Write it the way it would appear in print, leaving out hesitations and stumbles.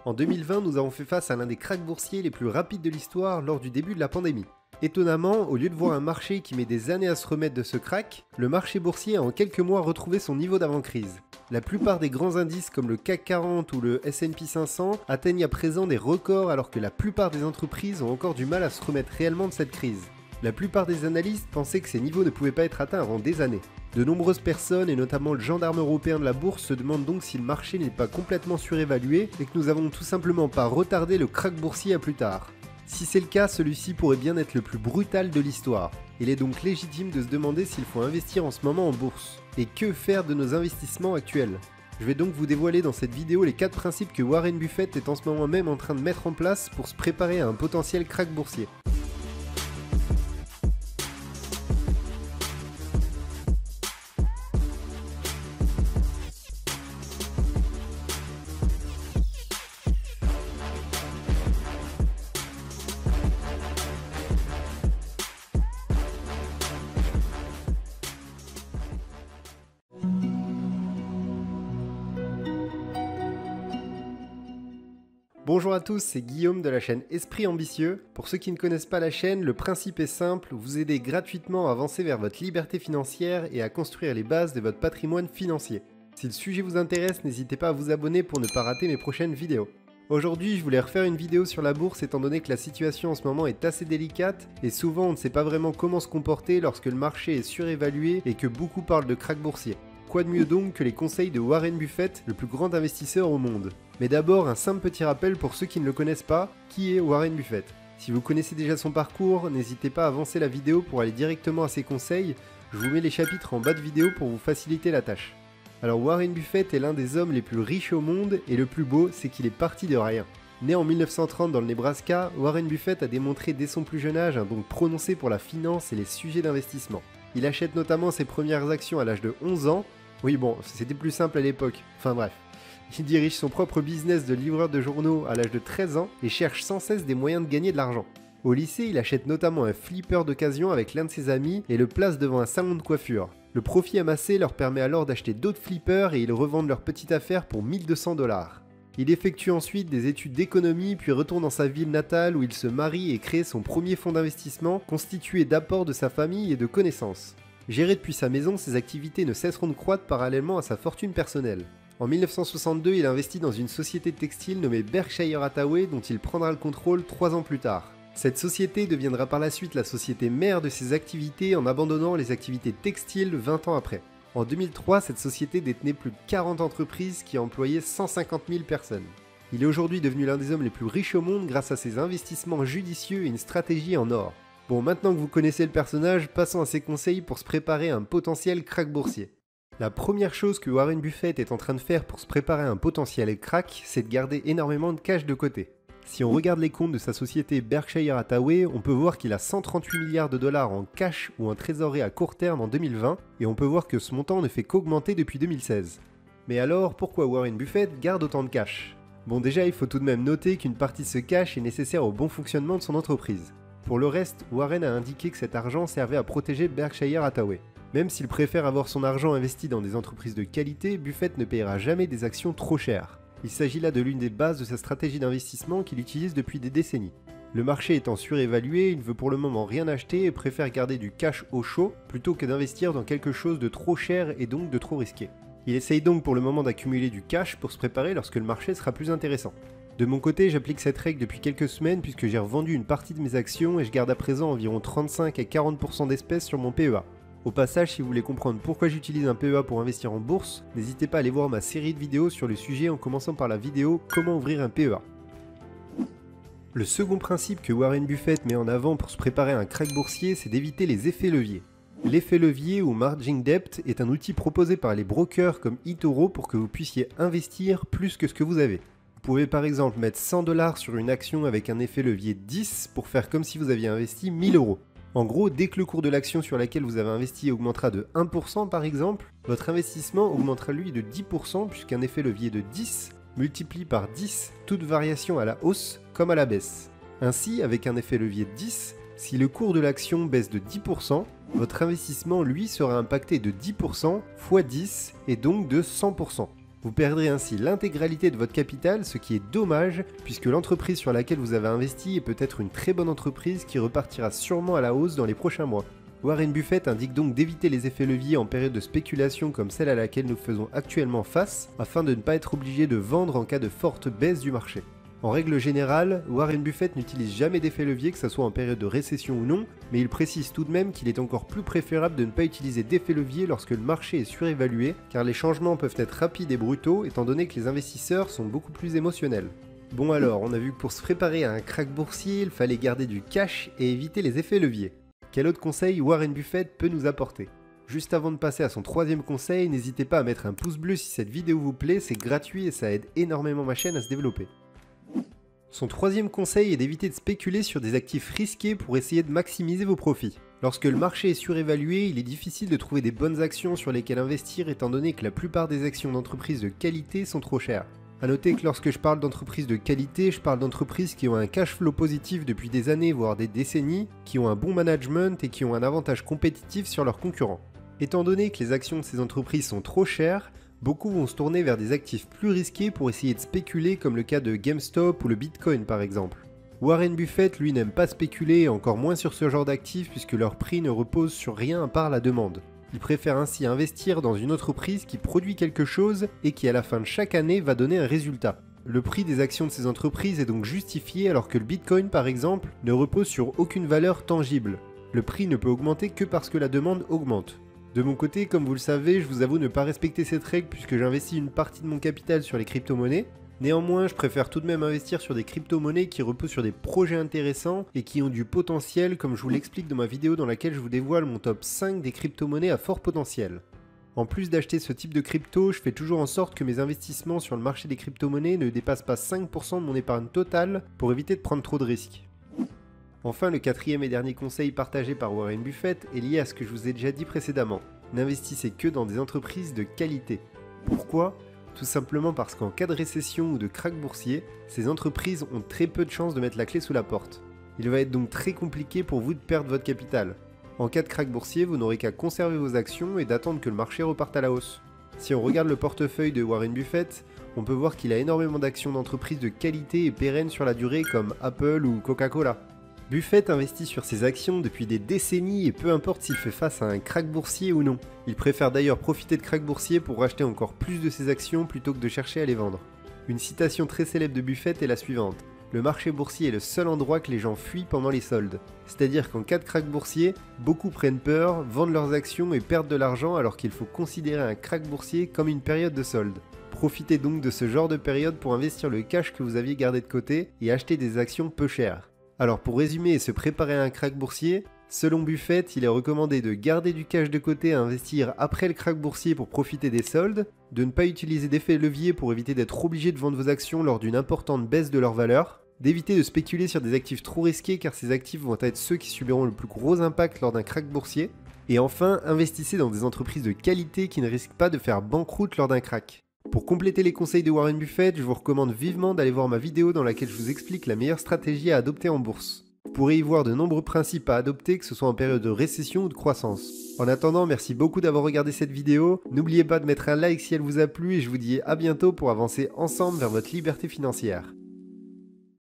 En 2020, nous avons fait face à l'un des cracks boursiers les plus rapides de l'histoire lors du début de la pandémie. Étonnamment, au lieu de voir un marché qui met des années à se remettre de ce crack, le marché boursier a en quelques mois retrouvé son niveau d'avant-crise. La plupart des grands indices comme le CAC 40 ou le S&P 500 atteignent à présent des records alors que la plupart des entreprises ont encore du mal à se remettre réellement de cette crise. La plupart des analystes pensaient que ces niveaux ne pouvaient pas être atteints avant des années. De nombreuses personnes, et notamment le gendarme européen de la bourse, se demandent donc si le marché n'est pas complètement surévalué et que nous avons tout simplement pas retardé le crack boursier à plus tard. Si c'est le cas, celui-ci pourrait bien être le plus brutal de l'histoire. Il est donc légitime de se demander s'il faut investir en ce moment en bourse. Et que faire de nos investissements actuels ? Je vais donc vous dévoiler dans cette vidéo les 4 principes que Warren Buffett est en ce moment même en train de mettre en place pour se préparer à un potentiel crack boursier. Bonjour à tous, c'est Guillaume de la chaîne Esprit Ambitieux. Pour ceux qui ne connaissent pas la chaîne, le principe est simple, vous aider gratuitement à avancer vers votre liberté financière et à construire les bases de votre patrimoine financier. Si le sujet vous intéresse, n'hésitez pas à vous abonner pour ne pas rater mes prochaines vidéos. Aujourd'hui, je voulais refaire une vidéo sur la bourse étant donné que la situation en ce moment est assez délicate et souvent on ne sait pas vraiment comment se comporter lorsque le marché est surévalué et que beaucoup parlent de crack boursier. Quoi de mieux donc que les conseils de Warren Buffett, le plus grand investisseur au monde. Mais d'abord, un simple petit rappel pour ceux qui ne le connaissent pas, qui est Warren Buffett. Si vous connaissez déjà son parcours, n'hésitez pas à avancer la vidéo pour aller directement à ses conseils, je vous mets les chapitres en bas de vidéo pour vous faciliter la tâche. Alors Warren Buffett est l'un des hommes les plus riches au monde et le plus beau, c'est qu'il est parti de rien. Né en 1930 dans le Nebraska, Warren Buffett a démontré dès son plus jeune âge un don prononcé pour la finance et les sujets d'investissement. Il achète notamment ses premières actions à l'âge de 11 ans. Oui bon, c'était plus simple à l'époque, enfin bref. Il dirige son propre business de livreur de journaux à l'âge de 13 ans et cherche sans cesse des moyens de gagner de l'argent. Au lycée, il achète notamment un flipper d'occasion avec l'un de ses amis et le place devant un salon de coiffure. Le profit amassé leur permet alors d'acheter d'autres flippers et ils revendent leur petite affaire pour 1200 $. Il effectue ensuite des études d'économie puis retourne dans sa ville natale où il se marie et crée son premier fonds d'investissement constitué d'apports de sa famille et de connaissances. Géré depuis sa maison, ses activités ne cesseront de croître parallèlement à sa fortune personnelle. En 1962, il investit dans une société textile nommée Berkshire Hathaway dont il prendra le contrôle 3 ans plus tard. Cette société deviendra par la suite la société mère de ses activités en abandonnant les activités textiles 20 ans après. En 2003, cette société détenait plus de 40 entreprises qui employaient 150 000 personnes. Il est aujourd'hui devenu l'un des hommes les plus riches au monde grâce à ses investissements judicieux et une stratégie en or. Bon, maintenant que vous connaissez le personnage, passons à ses conseils pour se préparer à un potentiel crack boursier. La première chose que Warren Buffett est en train de faire pour se préparer à un potentiel crack, c'est de garder énormément de cash de côté. Si on regarde les comptes de sa société Berkshire Hathaway, on peut voir qu'il a 138 milliards de dollars en cash ou en trésorerie à court terme en 2020, et on peut voir que ce montant ne fait qu'augmenter depuis 2016. Mais alors, pourquoi Warren Buffett garde autant de cash ? Bon, déjà, il faut tout de même noter qu'une partie de ce cash est nécessaire au bon fonctionnement de son entreprise. Pour le reste, Warren a indiqué que cet argent servait à protéger Berkshire Hathaway. Même s'il préfère avoir son argent investi dans des entreprises de qualité, Buffett ne payera jamais des actions trop chères. Il s'agit là de l'une des bases de sa stratégie d'investissement qu'il utilise depuis des décennies. Le marché étant surévalué, il ne veut pour le moment rien acheter et préfère garder du cash au chaud plutôt que d'investir dans quelque chose de trop cher et donc de trop risqué. Il essaye donc pour le moment d'accumuler du cash pour se préparer lorsque le marché sera plus intéressant. De mon côté, j'applique cette règle depuis quelques semaines puisque j'ai revendu une partie de mes actions et je garde à présent environ 35 à 40% d'espèces sur mon PEA. Au passage, si vous voulez comprendre pourquoi j'utilise un PEA pour investir en bourse, n'hésitez pas à aller voir ma série de vidéos sur le sujet en commençant par la vidéo « Comment ouvrir un PEA ». Le second principe que Warren Buffett met en avant pour se préparer à un crack boursier, c'est d'éviter les effets leviers. L'effet levier ou margin debt est un outil proposé par les brokers comme eToro pour que vous puissiez investir plus que ce que vous avez. Vous pouvez par exemple mettre 100 $ sur une action avec un effet levier 10 pour faire comme si vous aviez investi 1000 €. En gros, dès que le cours de l'action sur laquelle vous avez investi augmentera de 1% par exemple, votre investissement augmentera lui de 10% puisqu'un effet levier de 10 multiplie par 10 toute variation à la hausse comme à la baisse. Ainsi, avec un effet levier de 10, si le cours de l'action baisse de 10%, votre investissement lui sera impacté de 10% x 10 et donc de 100%. Vous perdrez ainsi l'intégralité de votre capital, ce qui est dommage puisque l'entreprise sur laquelle vous avez investi est peut-être une très bonne entreprise qui repartira sûrement à la hausse dans les prochains mois. Warren Buffett indique donc d'éviter les effets leviers en période de spéculation comme celle à laquelle nous faisons actuellement face, afin de ne pas être obligé de vendre en cas de forte baisse du marché. En règle générale, Warren Buffett n'utilise jamais d'effet levier, que ce soit en période de récession ou non, mais il précise tout de même qu'il est encore plus préférable de ne pas utiliser d'effet levier lorsque le marché est surévalué, car les changements peuvent être rapides et brutaux étant donné que les investisseurs sont beaucoup plus émotionnels. Bon alors, on a vu que pour se préparer à un krach boursier, il fallait garder du cash et éviter les effets leviers. Quel autre conseil Warren Buffett peut nous apporter ? Juste avant de passer à son troisième conseil, n'hésitez pas à mettre un pouce bleu si cette vidéo vous plaît, c'est gratuit et ça aide énormément ma chaîne à se développer. Son troisième conseil est d'éviter de spéculer sur des actifs risqués pour essayer de maximiser vos profits. Lorsque le marché est surévalué, il est difficile de trouver des bonnes actions sur lesquelles investir étant donné que la plupart des actions d'entreprises de qualité sont trop chères. A noter que lorsque je parle d'entreprises de qualité, je parle d'entreprises qui ont un cash flow positif depuis des années voire des décennies, qui ont un bon management et qui ont un avantage compétitif sur leurs concurrents. Étant donné que les actions de ces entreprises sont trop chères, beaucoup vont se tourner vers des actifs plus risqués pour essayer de spéculer comme le cas de GameStop ou le Bitcoin par exemple. Warren Buffett lui n'aime pas spéculer et encore moins sur ce genre d'actifs puisque leur prix ne repose sur rien à part la demande. Il préfère ainsi investir dans une entreprise qui produit quelque chose et qui à la fin de chaque année va donner un résultat. Le prix des actions de ces entreprises est donc justifié alors que le Bitcoin par exemple ne repose sur aucune valeur tangible. Le prix ne peut augmenter que parce que la demande augmente. De mon côté, comme vous le savez, je vous avoue ne pas respecter cette règle puisque j'investis une partie de mon capital sur les crypto-monnaies. Néanmoins, je préfère tout de même investir sur des crypto-monnaies qui reposent sur des projets intéressants et qui ont du potentiel, comme je vous l'explique dans ma vidéo dans laquelle je vous dévoile mon top 5 des crypto-monnaies à fort potentiel. En plus d'acheter ce type de crypto, je fais toujours en sorte que mes investissements sur le marché des crypto-monnaies ne dépassent pas 5% de mon épargne totale pour éviter de prendre trop de risques. Enfin, le quatrième et dernier conseil partagé par Warren Buffett est lié à ce que je vous ai déjà dit précédemment. N'investissez que dans des entreprises de qualité. Pourquoi ? Tout simplement parce qu'en cas de récession ou de krach boursier, ces entreprises ont très peu de chances de mettre la clé sous la porte. Il va être donc très compliqué pour vous de perdre votre capital. En cas de krach boursier, vous n'aurez qu'à conserver vos actions et d'attendre que le marché reparte à la hausse. Si on regarde le portefeuille de Warren Buffett, on peut voir qu'il a énormément d'actions d'entreprises de qualité et pérennes sur la durée comme Apple ou Coca-Cola. Buffett investit sur ses actions depuis des décennies et peu importe s'il fait face à un krach boursier ou non. Il préfère d'ailleurs profiter de krach boursier pour racheter encore plus de ses actions plutôt que de chercher à les vendre. Une citation très célèbre de Buffett est la suivante. Le marché boursier est le seul endroit que les gens fuient pendant les soldes. C'est-à-dire qu'en cas de krach boursier, beaucoup prennent peur, vendent leurs actions et perdent de l'argent alors qu'il faut considérer un krach boursier comme une période de solde. Profitez donc de ce genre de période pour investir le cash que vous aviez gardé de côté et acheter des actions peu chères. Alors pour résumer et se préparer à un krach boursier, selon Buffett, il est recommandé de garder du cash de côté à investir après le krach boursier pour profiter des soldes, de ne pas utiliser d'effet levier pour éviter d'être obligé de vendre vos actions lors d'une importante baisse de leur valeur, d'éviter de spéculer sur des actifs trop risqués car ces actifs vont être ceux qui subiront le plus gros impact lors d'un krach boursier, et enfin investissez dans des entreprises de qualité qui ne risquent pas de faire banqueroute lors d'un krach. Pour compléter les conseils de Warren Buffett, je vous recommande vivement d'aller voir ma vidéo dans laquelle je vous explique la meilleure stratégie à adopter en bourse. Vous pourrez y voir de nombreux principes à adopter, que ce soit en période de récession ou de croissance. En attendant, merci beaucoup d'avoir regardé cette vidéo. N'oubliez pas de mettre un like si elle vous a plu et je vous dis à bientôt pour avancer ensemble vers votre liberté financière.